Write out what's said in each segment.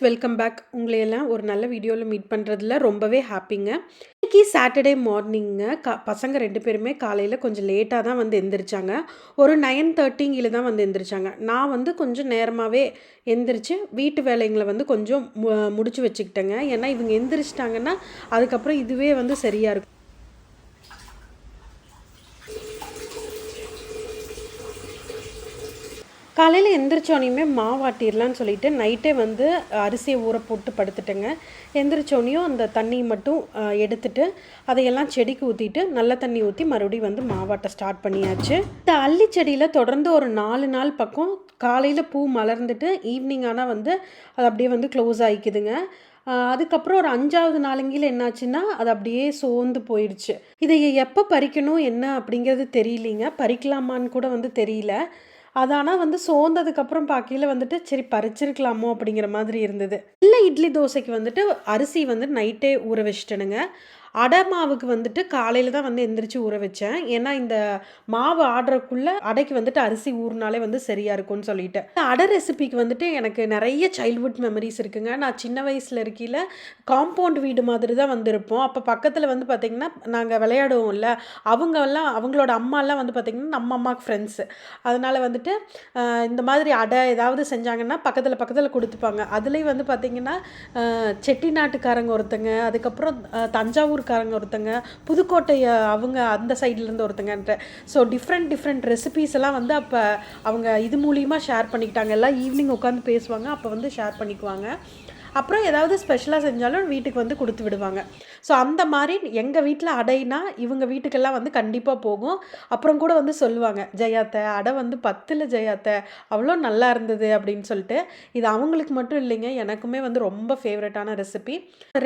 Welcome back. உங்களை எல்லாம் ஒரு நல்ல வீடியோவில் மீட் பண்ணுறதுல ரொம்பவே ஹாப்பிங்க. இன்னைக்கு சாட்டர்டே மார்னிங்க பசங்க 2 பேருமே காலையில் கொஞ்சம் லேட்டாக தான் வந்து எந்திரிச்சாங்க. ஒரு 9:30 தான் வந்து எந்திரிச்சாங்க. நான் வந்து கொஞ்சம் நேரமாகவே எந்திரிச்சு வீட்டு வேலைங்களை வந்து கொஞ்சம் முடிச்சு வச்சுக்கிட்டேங்க. ஏன்னா இவங்க எந்திரிச்சிட்டாங்கன்னா அதுக்கப்புறம் இதுவே வந்து சரியாக இருக்கும். காலையில் எந்திரிச்சோனையுமே மாவாட்டிடலான்னு சொல்லிட்டு நைட்டே வந்து அரிசியை ஊற போட்டு படுத்துட்டேங்க. எந்திரிச்சோனையும் அந்த தண்ணி மட்டும் எடுத்துட்டு அதையெல்லாம் செடிக்கு ஊற்றிட்டு நல்ல தண்ணி ஊற்றி மறுபடியும் வந்து மாவாட்ட ஸ்டார்ட் பண்ணியாச்சு. இந்த அல்லி செடியில் தொடர்ந்து ஒரு 4 நாள் பக்கம் காலையில் பூ மலர்ந்துட்டு ஈவினிங் ஆனால் வந்து அது அப்படியே வந்து க்ளோஸ் ஆகிக்குதுங்க. அதுக்கப்புறம் ஒரு 5வது நாளுங்கில் என்னாச்சுன்னா அது அப்படியே சோர்ந்து போயிடுச்சு. இதை எப்போ பறிக்கணும் என்ன அப்படிங்கிறது தெரியலிங்க. பறிக்கலாமான்னு கூட வந்து தெரியல. அது ஆனால் வந்து சோர்ந்ததுக்கப்புறம் பார்க்கையில வந்துட்டு சரி பறிச்சிருக்கலாமோ அப்படிங்கிற மாதிரி இருந்தது. இல்லை இட்லி தோசைக்கு வந்துட்டு அரிசி வந்து நைட்டே ஊற வச்சுட்டேனுங்க. அடை மாவுக்கு வந்துட்டு காலையில் தான் வந்து எந்திரிச்சு ஊற வச்சேன். ஏன்னா இந்த மாவு ஆடுறக்குள்ள அடைக்கு வந்துட்டு அரிசி ஊறினாலே வந்து சரியாக இருக்கும்னு சொல்லிட்டு. அடை ரெசிபிக்கு வந்துட்டு எனக்கு நிறைய சைல்ட்ஹுட் மெமரிஸ் இருக்குங்க. நான் சின்ன வயசில் இருக்கையில் காம்பவுண்ட் வீடு மாதிரி தான் வந்திருப்போம். அப்போ பக்கத்தில் வந்து பார்த்திங்கன்னா நாங்கள் விளையாடுவோம்ல, அவங்களோட அம்மாலாம் வந்து பார்த்திங்கன்னா நம்ம அம்மாவுக்கு ஃப்ரெண்ட்ஸு. அதனால் வந்துட்டு இந்த மாதிரி அடை ஏதாவது செஞ்சாங்கன்னா பக்கத்தில் கொடுத்துப்பாங்க. அதுலேயும் வந்து பார்த்திங்கன்னா செட்டிநாட்டுக்காரங்க ஒருத்தங்க, அதுக்கப்புறம் தஞ்சாவூர்காரங்க ஒருத்தங்க, புதுக்கோட்டை அவங்க அந்த சைட்லேருந்து ஒருத்தங்கன்ற. ஸோ டிஃப்ரெண்ட் ரெசிபீஸ் எல்லாம் வந்து அப்போ அவங்க இது மூலியமாக ஷேர் பண்ணிக்கிட்டாங்க. எல்லாம் ஈவினிங் உட்காந்து பேசுவாங்க, அப்போ வந்து ஷேர் பண்ணிக்குவாங்க. அப்புறம் ஏதாவது ஸ்பெஷலாக செஞ்சாலும் வீட்டுக்கு வந்து கொடுத்து விடுவாங்க. ஸோ அந்த மாதிரி எங்கள் வீட்டில் அடைனா இவங்க வீட்டுக்கெல்லாம் வந்து கண்டிப்பாக போகும். அப்புறம் கூட வந்து சொல்லுவாங்க, ஜெயாத்தை அடை வந்து 10ல் ஜெயாத்தை அவ்வளோ நல்லா இருந்தது அப்படின்னு சொல்லிட்டு. இது அவங்களுக்கு மட்டும் இல்லைங்க, எனக்குமே வந்து ரொம்ப ஃபேவரட்டான ரெசிபி.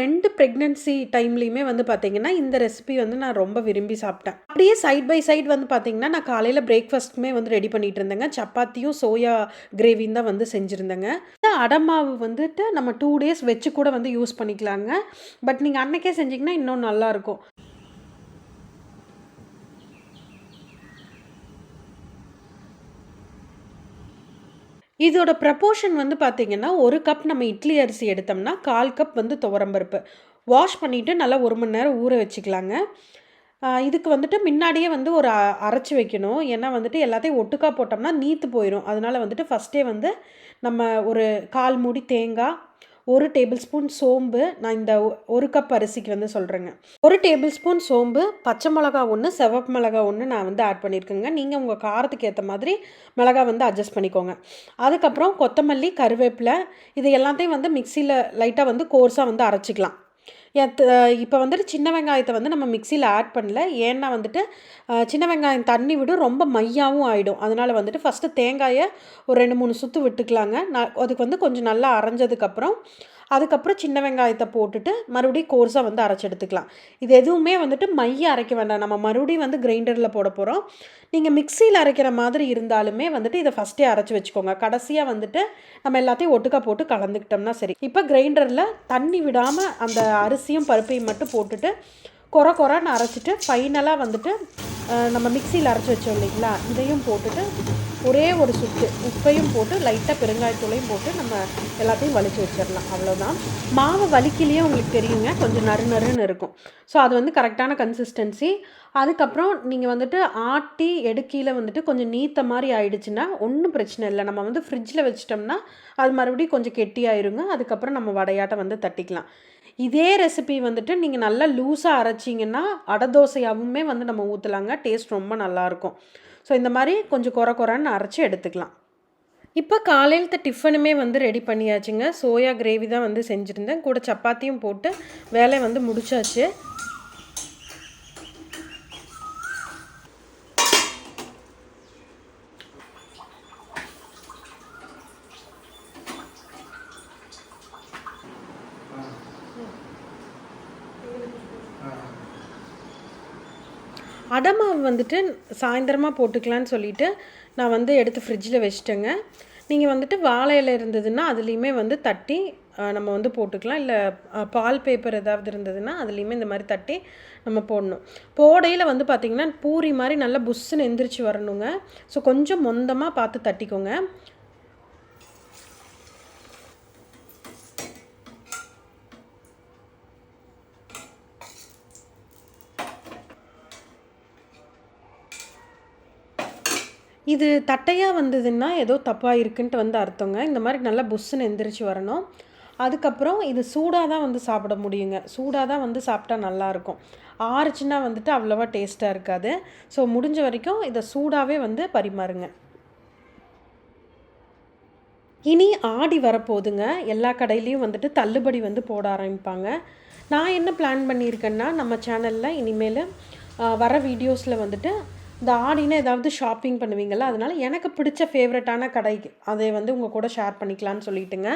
2 ப்ரெக்னென்சி டைம்லேயுமே வந்து பார்த்திங்கன்னா இந்த ரெசிபி வந்து நான் ரொம்ப விரும்பி சாப்பிட்டேன். அப்படியே சைட் பை சைட் வந்து பார்த்திங்கன்னா நான் காலையில் பிரேக்ஃபாஸ்ட்டுமே வந்து ரெடி பண்ணிகிட்டு இருந்தேங்க. சப்பாத்தியும் சோயா கிரேவியும் தான் வந்து செஞ்சுருந்தேங்க. இந்த அடை மாவு வந்துட்டு நம்ம 2 days வச்சு கூட வந்து யூஸ் பண்ணிக்கலாங்க. பட் நீங்கள் அன்னைக்கே செஞ்சிங்கன்னா இன்னும் நல்லாயிருக்கும். இதோட ப்ரப்போர்ஷன் வந்து பார்த்திங்கன்னா 1 கப் நம்ம இட்லி அரிசி எடுத்தோம்னா 1/4 கப் வந்து துவரம்பருப்பு வாஷ் பண்ணிவிட்டு நல்லா 1 மணி நேரம் ஊற வச்சுக்கலாங்க. இதுக்கு வந்துட்டு முன்னாடியே வந்து ஒரு அரைச்சி வைக்கணும். ஏன்னா வந்துட்டு எல்லாத்தையும் ஒட்டுக்கா போட்டோம்னா நீத்து போயிடும். அதனால் வந்துட்டு ஃபஸ்ட்டே வந்து நம்ம ஒரு 1/4 மூடி தேங்காய், 1 டேபிள் ஸ்பூன் சோம்பு, நான் இந்த 1 கப் அரிசிக்கு வந்து சொல்கிறேங்க. 1 டேபிள் ஸ்பூன் சோம்பு, பச்சை மிளகா 1, சிவப்பு மிளகா 1 நான் வந்து ஆட் பண்ணியிருக்கேங்க. நீங்கள் உங்கள் காரத்துக்கு ஏற்ற மாதிரி மிளகா வந்து அட்ஜஸ்ட் பண்ணிக்கோங்க. அதுக்கப்புறம் கொத்தமல்லி, கருவேப்பிலை இது எல்லாத்தையும் வந்து மிக்சியில் லைட்டாக வந்து கோர்ஸாக வந்து அரைச்சிக்கலாம். இப்போ வந்துட்டு சின்ன வெங்காயத்தை வந்து நம்ம மிக்சியில் ஆட் பண்ணல. ஏன்னா வந்துட்டு சின்ன வெங்காயம் தண்ணி விடும், ரொம்ப மையாவும் ஆகிடும். அதனால் வந்துட்டு ஃபஸ்ட்டு தேங்காயை ஒரு 2-3 சுற்று விட்டுக்கலாங்க. அதுக்கு வந்து கொஞ்சம் நல்லா அரைஞ்சதுக்கப்புறம் அதுக்கப்புறம் சின்ன வெங்காயத்தை போட்டுட்டு மறுபடியும் கோர்ஸாக வந்து அரைச்சி எடுத்துக்கலாம். இது எதுவுமே வந்துட்டு மைய அரைக்க வேண்டாம், நம்ம மறுபடியும் வந்து கிரைண்டரில் போட போகிறோம். நீங்கள் மிக்சியில் அரைக்கிற மாதிரி இருந்தாலுமே வந்துட்டு இதை ஃபஸ்ட்டே அரைச்சி வச்சுக்கோங்க. கடைசியாக வந்துட்டு நம்ம எல்லாத்தையும் ஒட்டுக்கா போட்டு கலந்துக்கிட்டோம்னா சரி. இப்போ கிரைண்டரில் தண்ணி விடாமல் அந்த அரிசியும் பருப்பையும் மட்டும் போட்டுட்டு கொரன்னு அரைச்சிட்டு ஃபைனலாக வந்துட்டு நம்ம மிக்சியில் அரைச்சி வச்சோம் இல்லைங்களா, இதையும் போட்டுட்டு ஒரே ஒரு சுற்று உப்பையும் போட்டு லைட்டாக பெருங்காயத்தூளையும் போட்டு நம்ம எல்லாத்தையும் வலிச்சு வச்சிடலாம். அவ்வளோதான். மாவு வலிக்கிலேயே உங்களுக்கு தெரியுங்க, கொஞ்சம் நறுன்னு இருக்கும். ஸோ அது வந்து கரெக்டான கன்சிஸ்டன்சி. அதுக்கப்புறம் நீங்கள் வந்துட்டு ஆட்டி எடுக்கையில் வந்துட்டு கொஞ்சம் நீத்த மாதிரி ஆயிடுச்சுன்னா ஒன்றும் பிரச்சனை இல்லை. நம்ம வந்து ஃப்ரிட்ஜில் வச்சிட்டோம்னா அது மறுபடியும் கொஞ்சம் கெட்டியாயிருங்க. அதுக்கப்புறம் நம்ம வடையாட்டை வந்து தட்டிக்கலாம். இதே ரெசிபி வந்துட்டு நீங்கள் நல்லா லூஸாக அரைச்சிங்கன்னா அடை தோசையாகவுமே வந்து நம்ம ஊற்றலாங்க. டேஸ்ட் ரொம்ப நல்லாயிருக்கும். ஸோ இந்த மாதிரி கொஞ்சம் கொரன்னு அரைச்சி எடுத்துக்கலாம். இப்போ காலையிலത്തെ டிஃபனுமே வந்து ரெடி பண்ணியாச்சுங்க. சோயா கிரேவி தான் வந்து செஞ்சுருந்தேன். கூட சப்பாத்தியும் போட்டு வேலையை வந்து முடிச்சாச்சு. அடை மாவு வந்துட்டு சாயந்தரமாக போட்டுக்கலான்னு சொல்லிவிட்டு நான் வந்து எடுத்து ஃப்ரிட்ஜில் வச்சுட்டேங்க. நீங்கள் வந்துட்டு வாழை இலை இருந்ததுன்னா அதுலேயுமே வந்து தட்டி நம்ம வந்து போட்டுக்கலாம். இல்லை பால் பேப்பர் ஏதாவது இருந்ததுன்னா அதுலேயுமே இந்த மாதிரி தட்டி நம்ம போடணும். போடையில் வந்து பார்த்திங்கன்னா பூரி மாதிரி நல்லா புஷ்ஷுன்னு எந்திரிச்சு வரணுங்க. ஸோ கொஞ்சம் மொந்தமாக பார்த்து தட்டிக்கோங்க. இது தட்டையாக வந்ததுன்னா ஏதோ தப்பாக இருக்குன்ட்டு வந்து அர்த்தங்க. இந்த மாதிரி நல்லா புஸ்ஸுன்னு எந்திரிச்சு வரணும். அதுக்கப்புறம் இது சூடாக தான் வந்து சாப்பிட முடியுங்க. சூடாக தான் வந்து சாப்பிட்டா நல்லாயிருக்கும். ஆறுச்சுன்னா வந்துட்டு அவ்வளோவா டேஸ்ட்டாக இருக்காது. ஸோ முடிஞ்ச வரைக்கும் இதை சூடாகவே வந்து பரிமாறுங்க. இனி ஆடி வரப்போகுதுங்க. எல்லா கடையிலயும் வந்துட்டு தள்ளுபடி வந்து போட ஆரம்பிப்பாங்க. நான் என்ன பிளான் பண்ணியிருக்கேன்னா, நம்ம சேனலில் இனிமேல் வர வீடியோஸில் வந்துட்டு இந்த ஆடின்னு ஏதாவது ஷாப்பிங் பண்ணுவீங்கள்ல, அதனால எனக்கு பிடிச்ச ஃபேவரட்டான கடைக்கு அதை வந்து உங்கள் கூட ஷேர் பண்ணிக்கலான்னு சொல்லிட்டுங்க.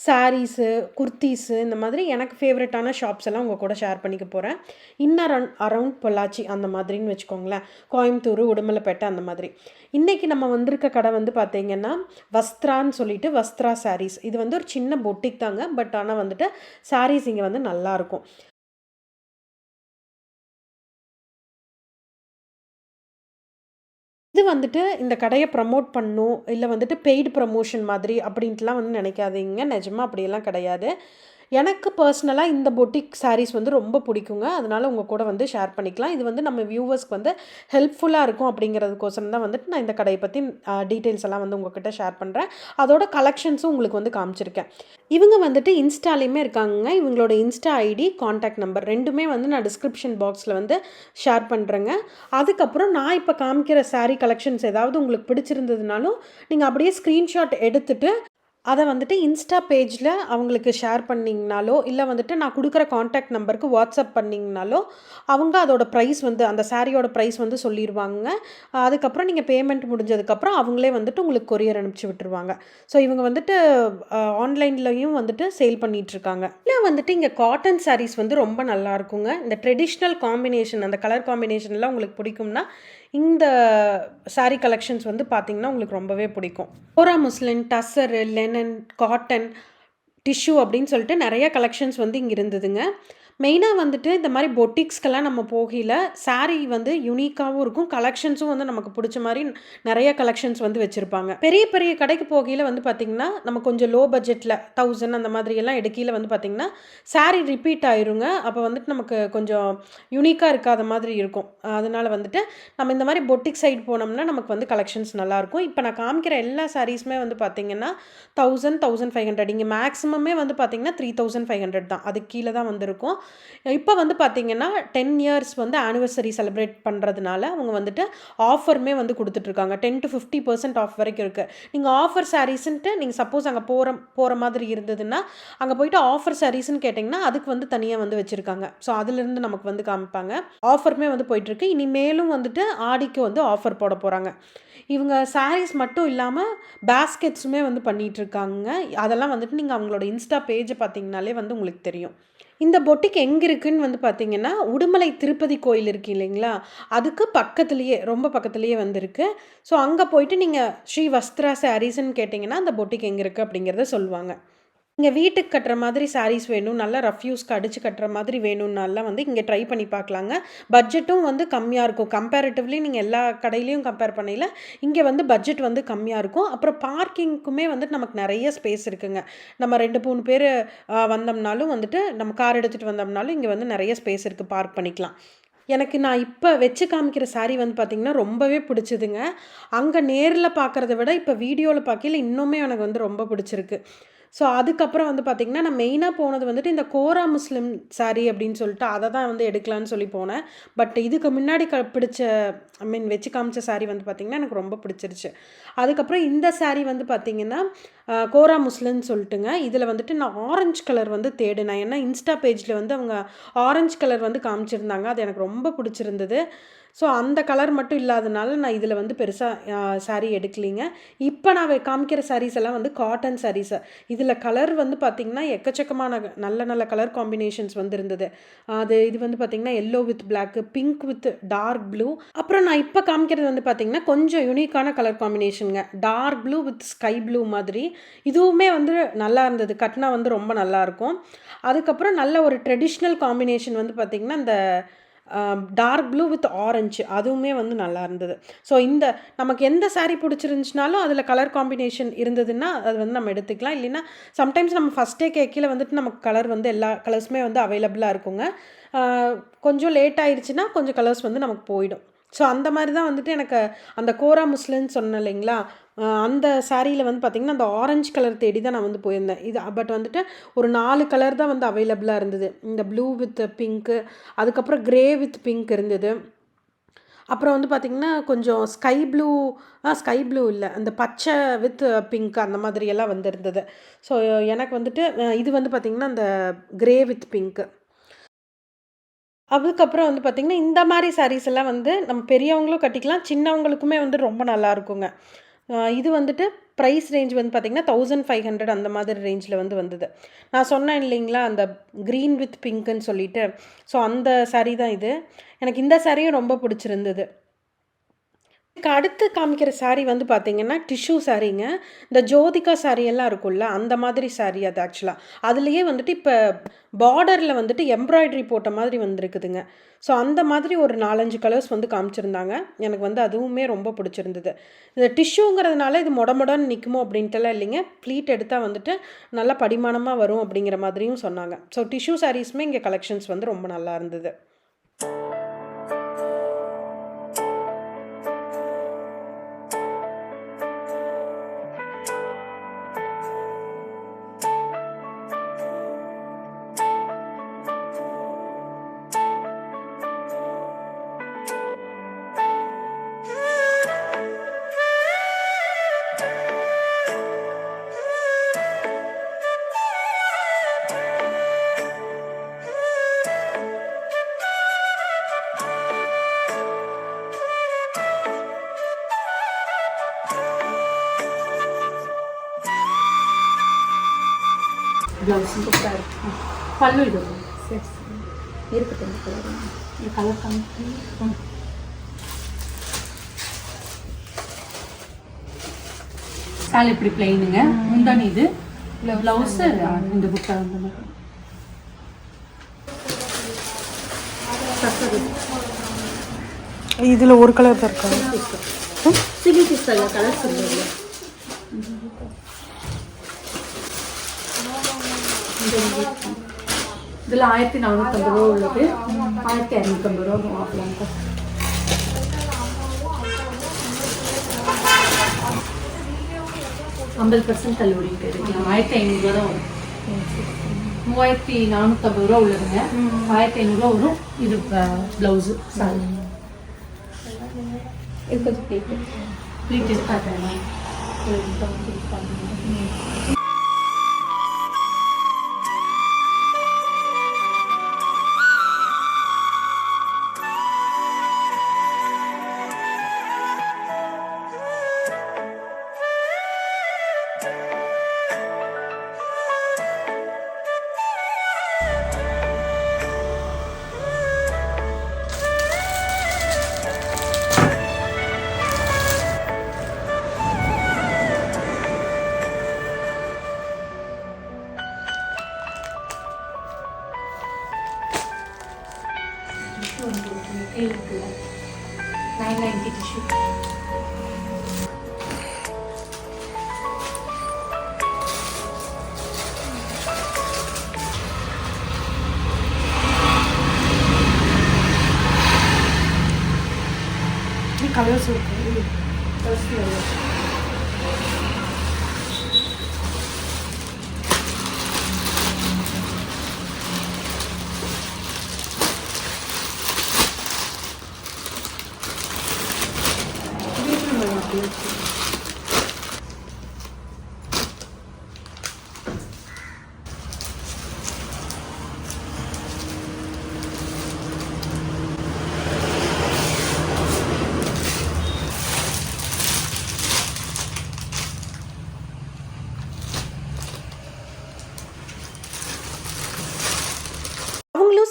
சாரீஸு, குர்த்தீஸு இந்த மாதிரி எனக்கு ஃபேவரட்டான ஷாப்ஸ் எல்லாம் உங்கள் கூட ஷேர் பண்ணிக்க போகிறேன். அரவுண்ட் பொள்ளாச்சி அந்த மாதிரின்னு வச்சுக்கோங்களேன். கோயம்புத்தூர், உடுமலைப்பேட்டை அந்த மாதிரி. இன்றைக்கி நம்ம வந்திருக்க கடை வந்து பார்த்தீங்கன்னா, வஸ்த்ரான்னு சொல்லிட்டு வஸ்த்ரா சாரீஸ். இது வந்து ஒரு சின்ன பொட்டிக் தாங்க. பட் ஆனால் வந்துட்டு சாரீஸ் இங்கே வந்து நல்லாயிருக்கும். இது வந்துட்டு இந்த கடைய ப்ரமோட் பண்ணணும், இல்ல வந்துட்டு பெய்டு ப்ரமோஷன் மாதிரி அப்படின்ட்டுலாம் வந்து நினைக்காதீங்க. நிஜமா அப்படியெல்லாம் கிடையாது. எனக்கு பர்சனலா இந்த பொட்டிக் சாரீஸ் வந்து ரொம்ப பிடிக்குங்க. அதனால உங்க கூட வந்து ஷேர் பண்ணிக்கலாம். இது வந்து நம்ம வியூவர்ஸ்க்கு வந்து ஹெல்ப்ஃபுல்லா இருக்கும் அப்படிங்கிறதுக்கோசரம் தான் வந்துட்டு நான் இந்த கடைய பத்தி டீட்டெயில்ஸ் எல்லாம் வந்து உங்ககிட்ட ஷேர் பண்றேன். அதோட கலெக்ஷன்ஸும் உங்களுக்கு வந்து காமிச்சிருக்கேன். இவங்க வந்துட்டு இன்ஸ்டாலயுமே இருக்காங்கங்க. இவங்களோட இன்ஸ்டா ஐடி, கான்டாக்ட் நம்பர் 2மே வந்து நான் டிஸ்கிரிப்ஷன் பாக்ஸ்ல வந்து ஷேர் பண்றேங்க. அதுக்கப்புறம் நான் இப்ப காமிக்கிற சாரீ கலெக்ஷன்ஸ் ஏதாவது உங்களுக்கு பிடிச்சிருந்ததுனாலும், நீங்க அப்படியே ஸ்கிரீன்ஷாட் எடுத்துட்டு அதை வந்துட்டு இன்ஸ்டா பேஜில் அவங்களுக்கு ஷேர் பண்ணிங்கனாலோ, இல்லை வந்துட்டு நான் கொடுக்குற கான்டாக்ட் நம்பருக்கு வாட்ஸ்அப் பண்ணிங்கனாலோ, அவங்க அதோட ப்ரைஸ் வந்து அந்த சாரியோட ப்ரைஸ் வந்து சொல்லிடுவாங்க. அதுக்கப்புறம் நீங்கள் பேமெண்ட் முடிஞ்சதுக்கப்புறம் அவங்களே வந்துட்டு உங்களுக்கு கொரியர் அனுப்பிச்சி விட்டுருவாங்க. ஸோ இவங்க வந்துட்டு ஆன்லைன்லையும் வந்துட்டு சேல் பண்ணிகிட்ருக்காங்க. இல்லை வந்துட்டு இங்கே காட்டன் சாரீஸ் வந்து ரொம்ப நல்லா இருக்குங்க. இந்த ட்ரெடிஷ்னல் காம்பினேஷன், அந்த கலர் காம்பினேஷன்லாம் உங்களுக்கு பிடிக்கும்னா இந்த சாரீ கலெக்ஷன்ஸ் வந்து பார்த்திங்கன்னா உங்களுக்கு ரொம்பவே பிடிக்கும். Kora muslin, tussar, linen, cotton, tissue அப்படின்னு சொல்லிட்டு நிறைய கலெக்ஷன்ஸ் வந்து இங்கே இருந்ததுங்க. மெயினாக வந்துட்டு இந்த மாதிரி பொட்டிக்ஸ்க்கெல்லாம் நம்ம போகையில் சாரீ வந்து யூனிக்காகவும் இருக்கும், கலெக்ஷன்ஸும் வந்து நமக்கு பிடிச்ச மாதிரி நிறைய கலெக்ஷன்ஸ் வந்து வச்சுருப்பாங்க. பெரிய பெரிய கடைக்கு போகையில் வந்து பார்த்திங்கன்னா நம்ம கொஞ்சம் லோ பட்ஜெட்டில் 1000 அந்த மாதிரியெல்லாம் எடுக்கையில் வந்து பார்த்திங்கன்னா சாரீ ரிப்பீட் ஆயிருங்க. அப்போ வந்துட்டு நமக்கு கொஞ்சம் யூனிக்காக இருக்காத மாதிரி இருக்கும். அதனால் வந்துட்டு நம்ம இந்த மாதிரி பொட்டிக் சைடு போனோம்னா நமக்கு வந்து கலெக்ஷன்ஸ் நல்லாயிருக்கும். இப்போ நான் காமிக்கிற எல்லா சாரீஸுமே வந்து பார்த்திங்கன்னா 1000, 1500 இங்கே மேக்ஸிமமே வந்து பார்த்திங்கன்னா 3500 தான். அதுக்கு கீழே தான் வந்துருக்கும். இப்போ வந்து பார்த்தீங்கன்னா 10 இயர்ஸ் வந்து ஆனிவர்சரி செலிப்ரேட் பண்ணுறதுனால அவங்க வந்துட்டு ஆஃபருமே வந்து கொடுத்துட்ருக்காங்க. 10 to 50% ஆஃப் வரைக்கும் இருக்குது. நீங்கள் ஆஃபர் சாரீஸ்ன்ட்டு நீங்கள் சப்போஸ் அங்கே போகிற மாதிரி இருந்ததுன்னா அங்கே போயிட்டு ஆஃபர் சாரீஸ்ன்னு கேட்டிங்கன்னா அதுக்கு வந்து தனியாக வந்து வச்சுருக்காங்க. ஸோ அதுலேருந்து நமக்கு வந்து காமிப்பாங்க. ஆஃபருமே வந்து போயிட்டுருக்கு. இனிமேலும் வந்துட்டு ஆடிக்கு வந்து ஆஃபர் போட போகிறாங்க. இவங்க சாரீஸ் மட்டும் இல்லாமல் பேஸ்கெட்ஸுமே வந்து பண்ணிகிட்ருக்காங்க. அதெல்லாம் வந்துட்டு நீங்கள் அவங்களோட இன்ஸ்டா பேஜை பார்த்தீங்கனாலே வந்து உங்களுக்கு தெரியும். இந்த பொட்டிக் எங்கே இருக்குதுன்னு வந்து பார்த்தீங்கன்னா, உடுமலை திருப்பதி கோயில் இருக்கு இல்லைங்களா? அதுக்கு பக்கத்துலேயே, ரொம்ப பக்கத்துலேயே வந்துருக்கு. ஸோ அங்கே போயிட்டு நீங்கள் ஸ்ரீ வஸ்த்ரா சாரீஸ்ன்னு கேட்டிங்கன்னா, அந்த பொட்டிக் எங்கே இருக்குது அப்படிங்கிறத சொல்லுவாங்க. இங்கே வீட்டுக்கு கட்டுற மாதிரி சாரீஸ் வேணும், நல்லா ரஃப் யூஸ்க்கு அடித்து கட்டுற மாதிரி வேணும்னாலாம் வந்து இங்கே ட்ரை பண்ணி பார்க்கலாங்க. பட்ஜெட்டும் வந்து கம்மியாக இருக்கும். கம்பேரிட்டிவ்லி நீங்கள் எல்லா கடையிலையும் கம்பேர் பண்ணையில் இங்கே வந்து பட்ஜெட் வந்து கம்மியாக இருக்கும். அப்புறம் பார்க்கிங்க்குமே வந்துட்டு நமக்கு நிறைய ஸ்பேஸ் இருக்குங்க. நம்ம 2, 3 பேர் வந்தோம்னாலும் வந்துட்டு நம்ம கார் எடுத்துகிட்டு வந்தோம்னாலும் இங்கே வந்து நிறைய ஸ்பேஸ் இருக்குது, பார்க் பண்ணிக்கலாம். எனக்கு நான் இப்போ வச்சு காமிக்கிற சாரீ வந்து பார்த்திங்கன்னா ரொம்பவே பிடிச்சதுங்க. அங்கே நேரில் பார்க்குறத விட இப்போ வீடியோவில் பார்க்கையில இன்னுமே எனக்கு வந்து ரொம்ப பிடிச்சிருக்கு. ஸோ அதுக்கப்புறம் வந்து பார்த்திங்கன்னா நான் மெயினாக போனது வந்துட்டு இந்த கோரா முஸ்லிம் சாரீ அப்படின்னு சொல்லிட்டு அதை தான் வந்து எடுக்கலான்னு சொல்லி போனேன். பட் இதுக்கு முன்னாடி பிடிச்ச வச்சு காமிச்ச சாரீ வந்து பார்த்திங்கன்னா எனக்கு ரொம்ப பிடிச்சிருச்சு. அதுக்கப்புறம் இந்த சாரீ வந்து பார்த்திங்கன்னா கோரா முஸ்லிம்னு சொல்லிட்டுங்க. இதில் வந்துட்டு நான் ஆரஞ்சு கலர் வந்து தேடினேன். ஏன்னா இன்ஸ்டா பேஜில் வந்து அவங்க ஆரஞ்சு கலர் வந்து காமிச்சிருந்தாங்க. அது எனக்கு ரொம்ப பிடிச்சிருந்தது. ஸோ அந்த கலர் மட்டும் இல்லாதனால நான் இதில் வந்து பெருசாக சாரீ எடுக்கலிங்க. இப்போ நான் காமிக்கிற சாரீஸ் எல்லாம் வந்து காட்டன் சாரீஸு. இதில் கலர் வந்து பார்த்திங்கன்னா எக்கச்சக்கமான நல்ல நல்ல கலர் காம்பினேஷன்ஸ் வந்து இருந்தது. இது வந்து பார்த்திங்கன்னா yellow with black, pink with dark blue. அப்புறம் நான் இப்போ காமிக்கிறது வந்து பார்த்திங்கன்னா கொஞ்சம் யூனிக்கான கலர் காம்பினேஷனுங்க. Dark blue with sky blue மாதிரி. இதுவுமே வந்து நல்லா இருந்தது. கட்டினா வந்து ரொம்ப நல்லாயிருக்கும். அதுக்கப்புறம் நல்ல ஒரு ட்ரெடிஷ்னல் காம்பினேஷன் வந்து பார்த்திங்கன்னா இந்த டார்க் ப்ளூ வித் ஆரஞ்சு, அதுவுமே வந்து நல்லா இருந்தது. ஸோ இந்த நமக்கு எந்த சாரீ பிடிச்சிருந்துச்சுனாலும் அதில் கலர் காம்பினேஷன் இருந்ததுன்னா அது வந்து நம்ம எடுத்துக்கலாம். இல்லைன்னா சம்டைம்ஸ் நம்ம ஃபஸ்ட்டே கேட்கல வந்துட்டு நமக்கு கலர் வந்து எல்லா கலர்ஸுமே வந்து அவைலபிளாக இருக்குங்க. கொஞ்சம் லேட் ஆயிடுச்சுன்னா கொஞ்சம் கலர்ஸ் வந்து நமக்கு போயிடும். ஸோ அந்த மாதிரி தான் வந்துட்டு எனக்கு அந்த கோரா முஸ்லின்னு சொன்னேன் இல்லைங்களா, அந்த சாரியில் வந்து பார்த்திங்கன்னா அந்த ஆரஞ்சு கலர் தேடி தான் நான் வந்து போயிருந்தேன். இது பட் வந்துட்டு ஒரு 4 கலர் தான் வந்து அவைலபிளாக இருந்தது. இந்த ப்ளூ வித் பிங்க்கு, அதுக்கப்புறம் க்ரே வித் பிங்க் இருந்தது. அப்புறம் வந்து பார்த்திங்கன்னா கொஞ்சம் ஸ்கை ப்ளூ இல்லை, அந்த பச்சை வித் பிங்க் அந்த மாதிரியெல்லாம் வந்து இருந்தது. ஸோ எனக்கு வந்துட்டு இது வந்து பார்த்திங்கன்னா அந்த க்ரே வித் பிங்க்கு. அதுக்கப்புறம் வந்து பார்த்திங்கன்னா இந்த மாதிரி சாரீஸ் எல்லாம் வந்து நம்ம பெரியவங்களும் கட்டிக்கலாம், சின்னவங்களுக்குமே வந்து ரொம்ப நல்லா இருக்குங்க. இது வந்துட்டு ப்ரைஸ் ரேஞ்ச் வந்து பார்த்திங்கன்னா 1500 அந்த மாதிரி ரேஞ்சில் வந்து வந்தது. நான் சொன்னேன் இல்லைங்களா அந்த க்ரீன் வித் பிங்க்குன்னு சொல்லிட்டு, ஸோ அந்த சாரீ தான் இது. எனக்கு இந்த சாரியும் ரொம்ப பிடிச்சிருந்தது. இதுக்கு அடுத்து காமிக்கிற சாரீ வந்து பார்த்தீங்கன்னா, டிஷ்யூ சாரீங்க. இந்த ஜோதிகா சாரீ எல்லாம் இருக்கும்ல, அந்த மாதிரி சாரீ அது ஆக்சுவலா. அதுலயே வந்துட்டு இப்ப பார்டர்ல வந்துட்டு எம்ப்ராய்டரி போட்ட மாதிரி வந்திருக்குதுங்க. ஸோ அந்த மாதிரி ஒரு 4, 5 கலர்ஸ் வந்து காமிச்சிருந்தாங்க. எனக்கு வந்து அதுவுமே ரொம்ப பிடிச்சிருந்தது. இந்த டிஷ்யூங்கிறதுனால இது மொடன்னு நிக்குமோ அப்படின்ட்டுலாம் இல்லைங்க. ப்ளீட் எடுத்தா வந்துட்டு நல்லா படிமானமா வரும் அப்படிங்கிற மாதிரியும் சொன்னாங்க. ஸோ டிஷ்யூ சாரீஸுமே இங்க கலெக்ஷன்ஸ் வந்து ரொம்ப நல்லா இருந்தது. ब्लाउज सூப்பராக இருக்கு. பல்லு இது சரி இருக்கட்டும். இந்த கலர் காமிச்சு சால் இப்படி பிளைனுங்க. முந்தானி இது ப்ளவுஸ் இந்த புக்கா அந்த மாதிரி. இதில் ஒரு கலர் தான் இருக்கா? சிலி பிஸ்தல்ல கலர்ஸ் இல்லை. இதில் 1450 ரூபா உள்ளது, 1250 ரூபா ஆகலாம். 50% தள்ளுபடி கிடைக்கும். 1500 ரூபா தான் வரும். 3450 ரூபா உள்ளதுங்க, 1500 ரூபா வரும். இது ப்ளவுஸு சாரி. இது கொஞ்சம் ப்ளீட் பார்க்குறேன். இருக்குல்ல 990 டிஷ்யூ. கலர்ஸ் இருக்கு.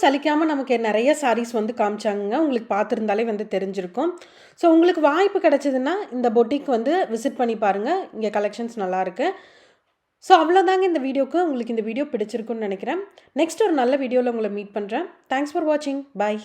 சலிக்காமல் நமக்கு நிறைய சாரீஸ் வந்து காமிச்சாங்க. உங்களுக்கு பார்த்துருந்தாலே வந்து தெரிஞ்சிருக்கும். ஸோ உங்களுக்கு வாய்ப்பு கிடைச்சதுன்னா இந்த பொட்டிக் வந்து விசிட் பண்ணி பாருங்கள். இங்கே கலெக்ஷன்ஸ் நல்லாயிருக்கு. ஸோ அவ்வளோதாங்க இந்த வீடியோக்கு. உங்களுக்கு இந்த வீடியோ பிடிச்சிருக்குன்னு நினைக்கிறேன். நெக்ஸ்ட் ஒரு நல்ல வீடியோவில் உங்களை மீட் பண்ணுறேன். தேங்க்ஸ் ஃபார் வாட்சிங். பாய்.